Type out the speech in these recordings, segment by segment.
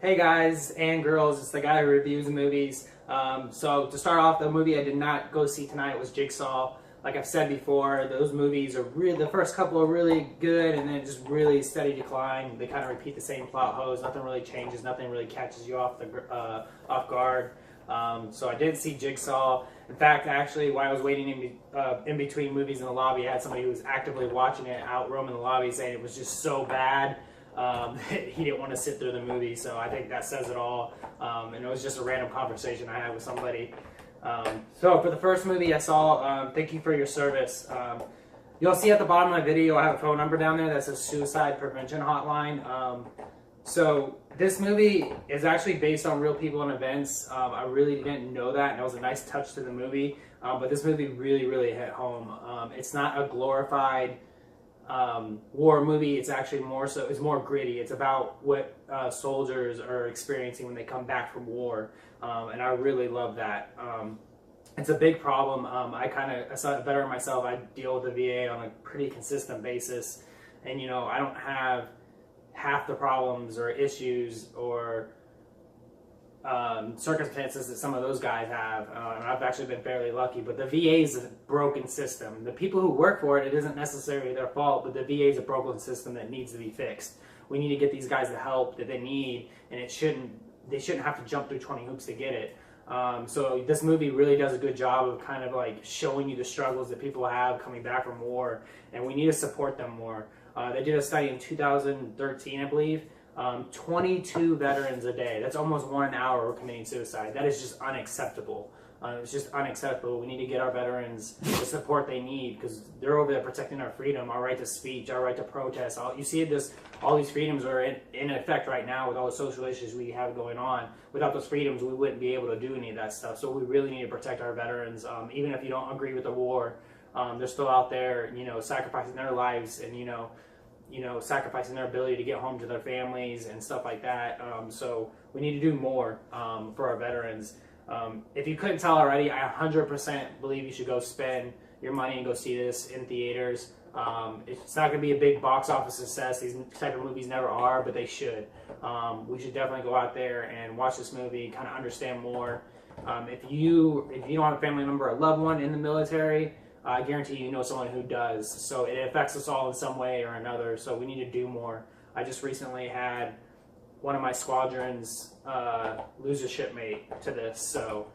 Hey guys and girls, it's the guy who reviews movies. So to start off, the movie I did not go see tonight was Jigsaw. Like I've said before, those movies are really, the first couple are really good and then just really steady decline. They kind of repeat the same plot holes. Nothing really changes. Nothing really catches you off off guard. So I didn't see Jigsaw. In fact, actually, while I was waiting in between movies in the lobby, I had somebody who was actively watching it out roaming the lobby saying it was just so bad. He didn't want to sit through the movie, so I think that says it all. And it was just a random conversation I had with somebody. So for the first movie I saw, thank you for your service. You'll see at the bottom of my video I have a phone number down there that says suicide prevention hotline. So this movie is actually based on real people and events. I really didn't know that, and it was a nice touch to the movie. But this movie really hit home. It's not a glorified war movie. It's actually it's more gritty. It's about what soldiers are experiencing when they come back from war, and I really love that. It's a big problem. As a veteran myself, I deal with the VA on a pretty consistent basis, and I don't have half the problems or issues or circumstances that some of those guys have, and I've actually been fairly lucky. But the VA is a broken system. The people who work for it isn't necessarily their fault, but the VA is a broken system that needs to be fixed. We need to get these guys the help that they need, and they shouldn't have to jump through 20 hoops to get it. So this movie really does a good job of kind of like showing you the struggles that people have coming back from war, and we need to support them more. They did a study in 2013, I believe. 22 veterans a day. That's almost 1 hour were committing suicide. That is just unacceptable. It's just unacceptable. We need to get our veterans the support they need, because they're over there protecting our freedom, our right to speech, our right to protest. You see all these freedoms are in effect right now with all the social issues we have going on. Without those freedoms, we wouldn't be able to do any of that stuff. So we really need to protect our veterans. Even if you don't agree with the war, they're still out there, sacrificing their lives and, sacrificing their ability to get home to their families and stuff like that. So we need to do more for our veterans. If you couldn't tell already, I 100% believe you should go spend your money and go see this in theaters. It's not going to be a big box office success. These type of movies never are, but they should. We should definitely go out there and watch this movie, kind of understand more. If you don't have a family member or loved one in the military, I guarantee you know someone who does. So it affects us all in some way or another, so we need to do more. I just recently had one of my squadrons lose a shipmate to this, so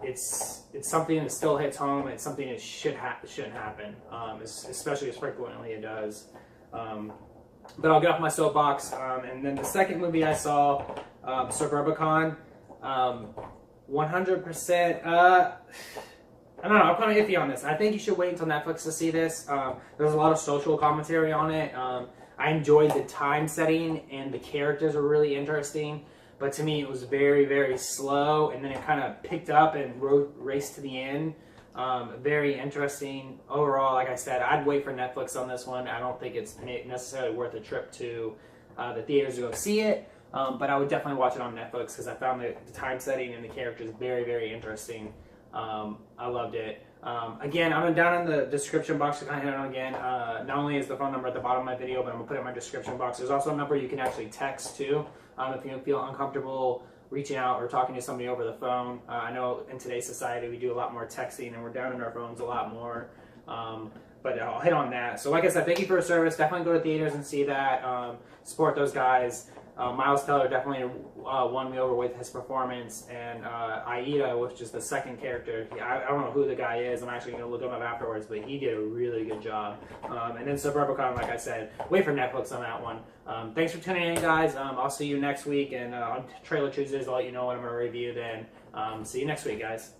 it's something that still hits home. It's something that shouldn't happen, especially as frequently it does. But I'll get off my soapbox. And then the second movie I saw, Suburbicon, 100%. I don't know, I'm kind of iffy on this. I think you should wait until Netflix to see this. There's a lot of social commentary on it. I enjoyed the time setting, and the characters are really interesting. But to me, it was very slow, and then it kind of picked up and raced to the end. Very interesting. Overall, like I said, I'd wait for Netflix on this one. I don't think it's necessarily worth a trip to the theaters to go see it. But I would definitely watch it on Netflix, because I found the time setting and the characters very interesting. I loved it. Again, I'm down in the description box to kind of hit on again. Not only is the phone number at the bottom of my video, but I'm going to put it in my description box. There's also a number you can actually text too, if you feel uncomfortable reaching out or talking to somebody over the phone. I know in today's society we do a lot more texting, and we're down in our phones a lot more. But I'll hit on that. So like I said, thank you for your service. Definitely go to theaters and see that. Support those guys. Miles Teller definitely won me over with his performance, and Aida, which is the second character. I don't know who the guy is. I'm actually going to look him up afterwards, but he did a really good job. And then Suburbicon, like I said, wait for Netflix on that one. Thanks for tuning in, guys. I'll see you next week, and on Trailer Tuesdays, I'll let you know what I'm going to review then. See you next week, guys.